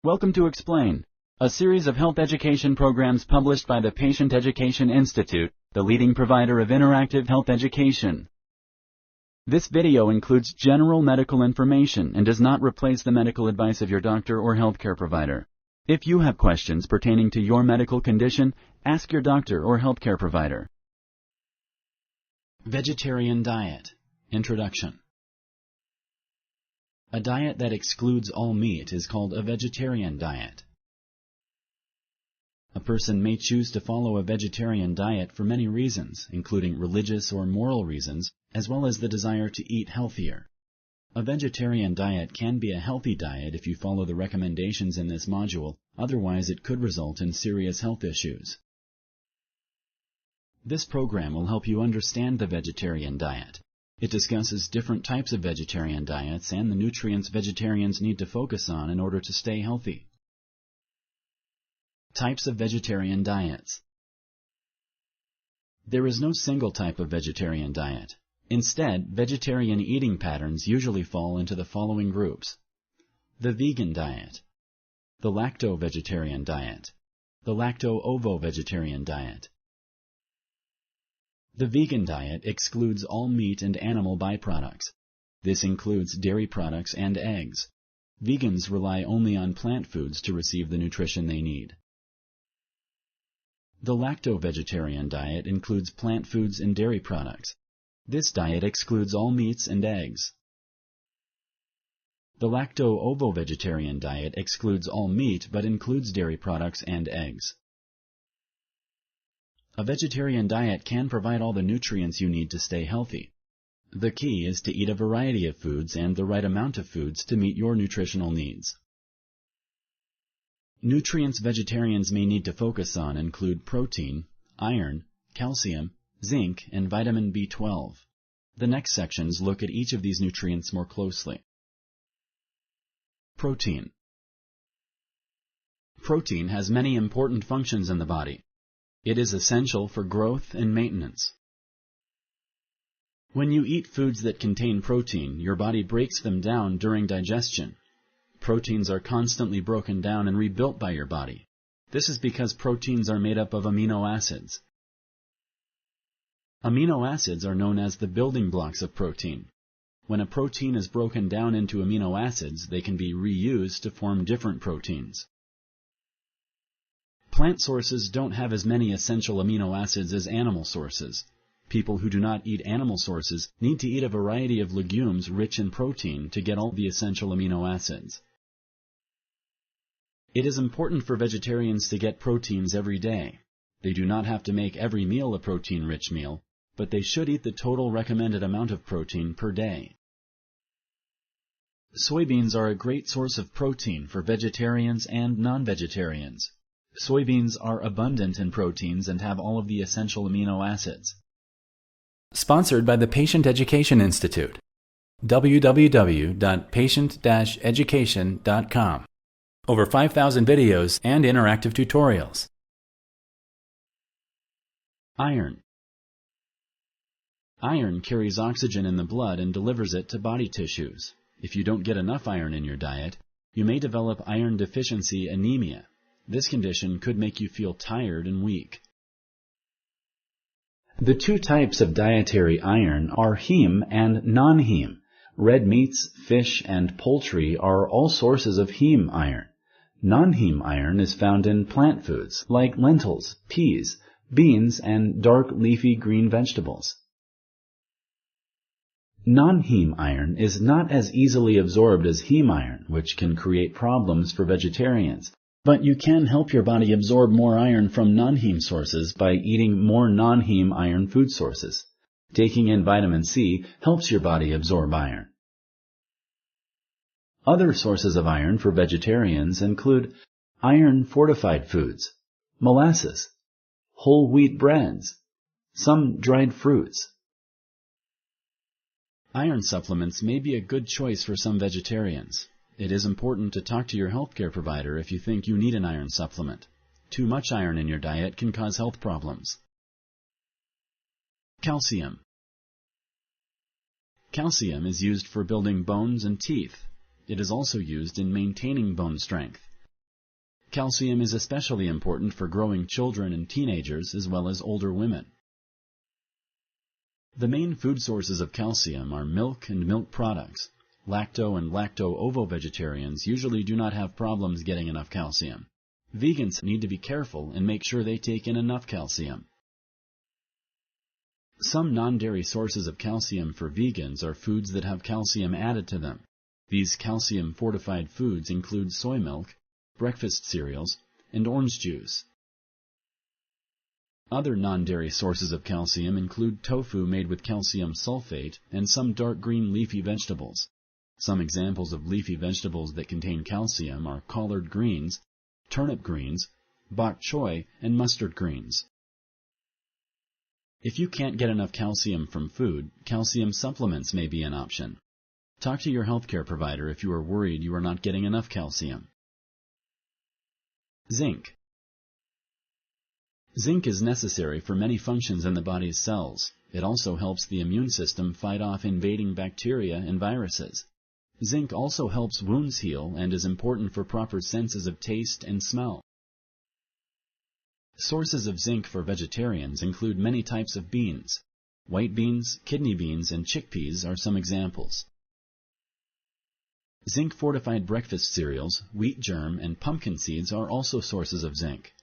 Welcome to Explain, a series of health education programs published by the Patient Education Institute, the leading provider of interactive health education. This video includes general medical information and does not replace the medical advice of your doctor or healthcare provider. If you have questions pertaining to your medical condition, ask your doctor or healthcare provider. Vegetarian diet. Introduction. A diet that excludes all meat is called a vegetarian diet. A person may choose to follow a vegetarian diet for many reasons, including religious or moral reasons, as well as the desire to eat healthier. A vegetarian diet can be a healthy diet if you follow the recommendations in this module, otherwise it could result in serious health issues. This program will help you understand the vegetarian diet. It discusses different types of vegetarian diets and the nutrients vegetarians need to focus on in order to stay healthy. Types of vegetarian diets. There is no single type of vegetarian diet. Instead, vegetarian eating patterns usually fall into the following groups: the vegan diet, the lacto-vegetarian diet, the Lacto-Ovo vegetarian diet. The vegan diet excludes all meat and animal byproducts. This includes dairy products and eggs. Vegans rely only on plant foods to receive the nutrition they need. The lacto-vegetarian diet includes plant foods and dairy products. This diet excludes all meats and eggs. The Lacto-Ovo vegetarian diet excludes all meat but includes dairy products and eggs. A vegetarian diet can provide all the nutrients you need to stay healthy. The key is to eat a variety of foods and the right amount of foods to meet your nutritional needs. Nutrients vegetarians may need to focus on include protein, iron, calcium, zinc, and vitamin B12. The next sections look at each of these nutrients more closely. Protein. Protein has many important functions in the body. It is essential for growth and maintenance. When you eat foods that contain protein, your body breaks them down during digestion. Proteins are constantly broken down and rebuilt by your body. This is because proteins are made up of amino acids. Amino acids are known as the building blocks of protein. When a protein is broken down into amino acids, they can be reused to form different proteins. Plant sources don't have as many essential amino acids as animal sources. People who do not eat animal sources need to eat a variety of legumes rich in protein to get all the essential amino acids. It is important for vegetarians to get proteins every day. They do not have to make every meal a protein-rich meal, but they should eat the total recommended amount of protein per day. Soybeans are a great source of protein for vegetarians and non-vegetarians. Soybeans are abundant in proteins and have all of the essential amino acids. Sponsored by the Patient Education Institute. www.patient-education.com. Over 5,000 videos and interactive tutorials. Iron. Iron carries oxygen in the blood and delivers it to body tissues. If you don't get enough iron in your diet, you may develop iron deficiency anemia. This condition could make you feel tired and weak. The two types of dietary iron are heme and non-heme. Red meats, fish, and poultry are all sources of heme iron. Non-heme iron is found in plant foods like lentils, peas, beans, and dark leafy green vegetables. Non-heme iron is not as easily absorbed as heme iron, which can create problems for vegetarians. But you can help your body absorb more iron from non-heme sources by eating more non-heme iron food sources. Taking in vitamin C helps your body absorb iron. Other sources of iron for vegetarians include iron-fortified foods, molasses, whole wheat breads, some dried fruits. Iron supplements may be a good choice for some vegetarians. It is important to talk to your healthcare provider if you think you need an iron supplement. Too much iron in your diet can cause health problems. Calcium. Calcium is used for building bones and teeth. It is also used in maintaining bone strength. Calcium is especially important for growing children and teenagers as well as older women. The main food sources of calcium are milk and milk products. Lacto and Lacto-Ovo vegetarians usually do not have problems getting enough calcium. Vegans need to be careful and make sure they take in enough calcium. Some non-dairy sources of calcium for vegans are foods that have calcium added to them. These calcium-fortified foods include soy milk, breakfast cereals, and orange juice. Other non-dairy sources of calcium include tofu made with calcium sulfate and some dark green leafy vegetables. Some examples of leafy vegetables that contain calcium are collard greens, turnip greens, bok choy, and mustard greens. If you can't get enough calcium from food, calcium supplements may be an option. Talk to your healthcare provider if you are worried you are not getting enough calcium. Zinc. Zinc is necessary for many functions in the body's cells. It also helps the immune system fight off invading bacteria and viruses. Zinc also helps wounds heal and is important for proper senses of taste and smell. Sources of zinc for vegetarians include many types of beans. White beans, kidney beans, and chickpeas are some examples. Zinc-fortified breakfast cereals, wheat germ, and pumpkin seeds are also sources of zinc.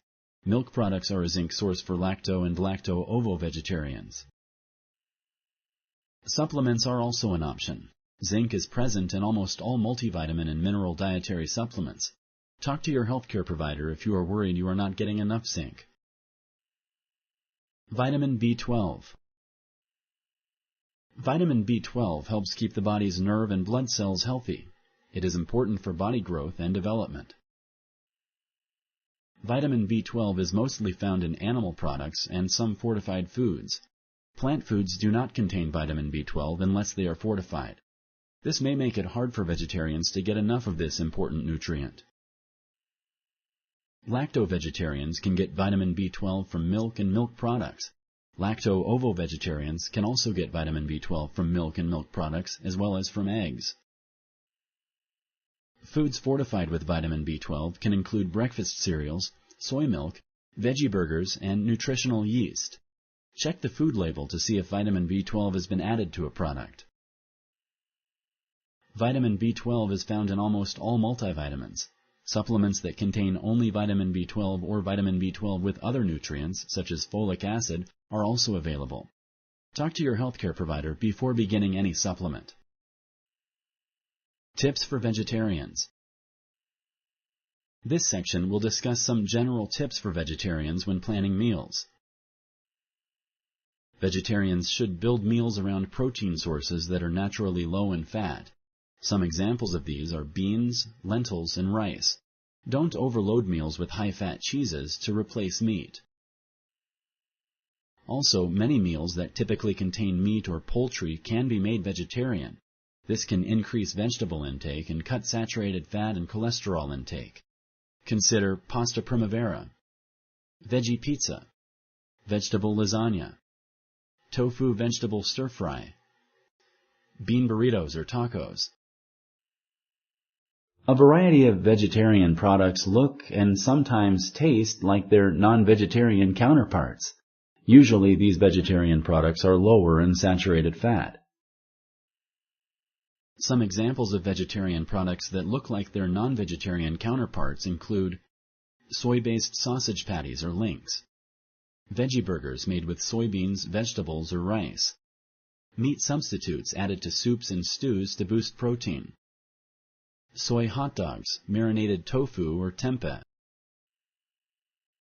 Milk products are a zinc source for lacto and lacto-ovo vegetarians. Supplements are also an option. Zinc is present in almost all multivitamin and mineral dietary supplements. Talk to your healthcare provider if you are worried you are not getting enough zinc. Vitamin B12. Vitamin B12 helps keep the body's nerve and blood cells healthy. It is important for body growth and development. Vitamin B12 is mostly found in animal products and some fortified foods. Plant foods do not contain vitamin B12 unless they are fortified. This may make it hard for vegetarians to get enough of this important nutrient. Lacto-vegetarians can get vitamin B12 from milk and milk products. Lacto-Ovo vegetarians can also get vitamin B12 from milk and milk products as well as from eggs. Foods fortified with vitamin B12 can include breakfast cereals, soy milk, veggie burgers, and nutritional yeast. Check the food label to see if vitamin B12 has been added to a product. Vitamin B12 is found in almost all multivitamins. Supplements that contain only vitamin B12 or vitamin B12 with other nutrients, such as folic acid, are also available. Talk to your healthcare provider before beginning any supplement. Tips for vegetarians. This section will discuss some general tips for vegetarians when planning meals. Vegetarians should build meals around protein sources that are naturally low in fat. Some examples of these are beans, lentils, and rice. Don't overload meals with high-fat cheeses to replace meat. Also, many meals that typically contain meat or poultry can be made vegetarian. This can increase vegetable intake and cut saturated fat and cholesterol intake. Consider pasta primavera, veggie pizza, vegetable lasagna, tofu vegetable stir-fry, bean burritos or tacos. A variety of vegetarian products look and sometimes taste like their non-vegetarian counterparts. Usually these vegetarian products are lower in saturated fat. Some examples of vegetarian products that look like their non-vegetarian counterparts include soy-based sausage patties or links, veggie burgers made with soybeans, vegetables, or rice, meat substitutes added to soups and stews to boost protein, soy hot dogs, marinated tofu, or tempeh.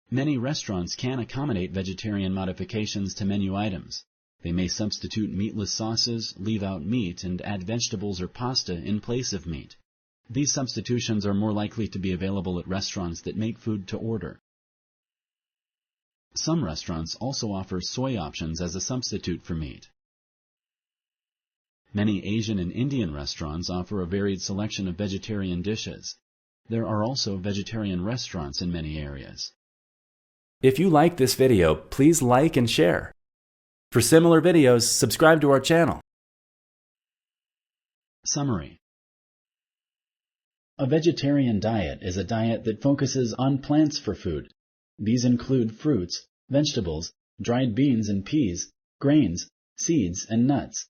Many restaurants can accommodate vegetarian modifications to menu items. They may substitute meatless sauces, leave out meat, and add vegetables or pasta in place of meat. These substitutions are more likely to be available at restaurants that make food to order. Some restaurants also offer soy options as a substitute for meat. Many Asian and Indian restaurants offer a varied selection of vegetarian dishes. There are also vegetarian restaurants in many areas. If you like this video, please like and share. For similar videos, subscribe to our channel. Summary. A vegetarian diet is a diet that focuses on plants for food. These include fruits, vegetables, dried beans and peas, grains, seeds, and nuts.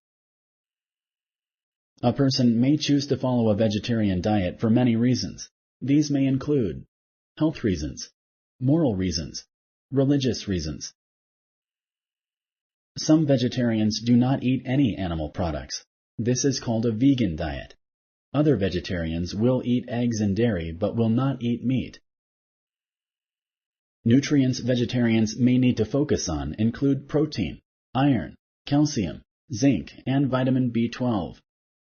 A person may choose to follow a vegetarian diet for many reasons. These may include health reasons, moral reasons, religious reasons. Some vegetarians do not eat any animal products. This is called a vegan diet. Other vegetarians will eat eggs and dairy but will not eat meat. Nutrients vegetarians may need to focus on include protein, iron, calcium, zinc, and vitamin B12.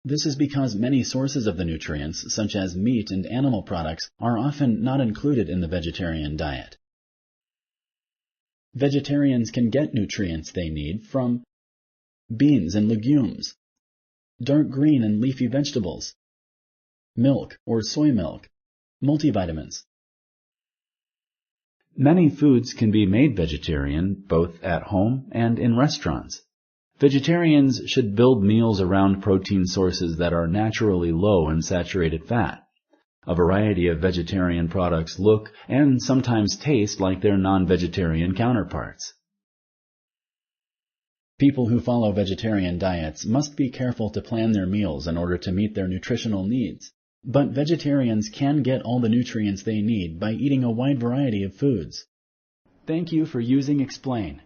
This is because many sources of the nutrients, such as meat and animal products, are often not included in the vegetarian diet. Vegetarians can get nutrients they need from beans and legumes, dark green and leafy vegetables, milk or soy milk, multivitamins. Many foods can be made vegetarian both at home and in restaurants. Vegetarians should build meals around protein sources that are naturally low in saturated fat. A variety of vegetarian products look and sometimes taste like their non-vegetarian counterparts. People who follow vegetarian diets must be careful to plan their meals in order to meet their nutritional needs. But vegetarians can get all the nutrients they need by eating a wide variety of foods. Thank you for using Explain.